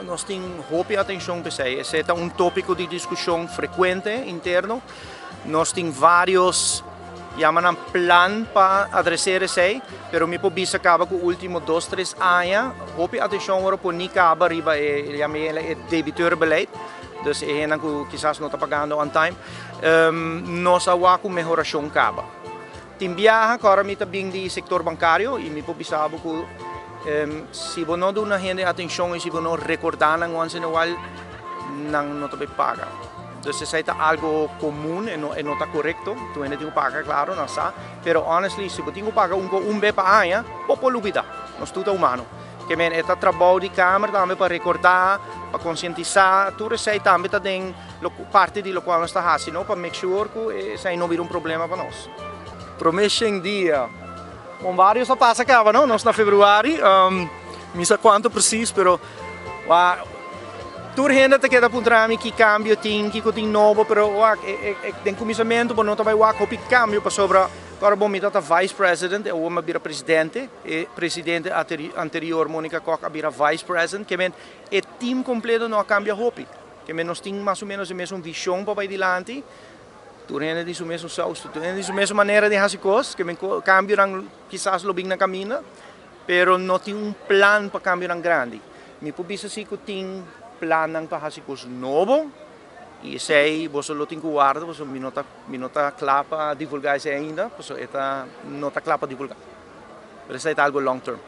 nós temos muita atenção para isso. Esse é um tópico de discussão frequente interno. Nós temos vários plan para adressar isso, mas me pode acaba com os últimos 2-3 anos, muita atenção agora por não acabar riba é debitor-beleid. Dus é gente que quizás não está pagando on time. Nós agora com melhoração acaba. Tem viaja agora também do setor bancário e me pode saber que se você não dá uma gente atenção e se você não recordar once in a while, não te paga. Então, isso é algo comum e não está correto. Tu ainda tem que pagar, claro, não sabe. Mas, honestly, se você tem que pagar um vez por ano, pode olvidar. Nós tudo é humano. Que é o trabalho de câmara também para recordar, para conscientizar. Tudo isso também tem parte do qual nós estamos fazendo para make sure que isso não vira problema para nós. Promessa em dia. Bom, vários passa acaba, não? Nós na fevereiro, não sei quanto preciso, mas tudo gente que quer apontar que cambio tem, que tem novo, mas tem começamento, mas não também o cambio para sobre. Agora bom, me dá vice-president, eu vou virar presidente, e presidente anterior, Mônica Koch, vira vice-president, que é o time completo não cambia hopi, que nós temos mais ou menos a mesma visão para ir adiante. Tu rende di su mesmo sauce, tu rende di su mesma maneira de fazer coisas, que cambiam quizás lo bem na caminha, pero não tem plan para cambiar grande. Me pode dizer que tem plan para fazer coisas novas, e sei, você lo tem que guardar, você não está claro para divulgar isso ainda, você não está claro para divulgar. Mas isso é algo long term.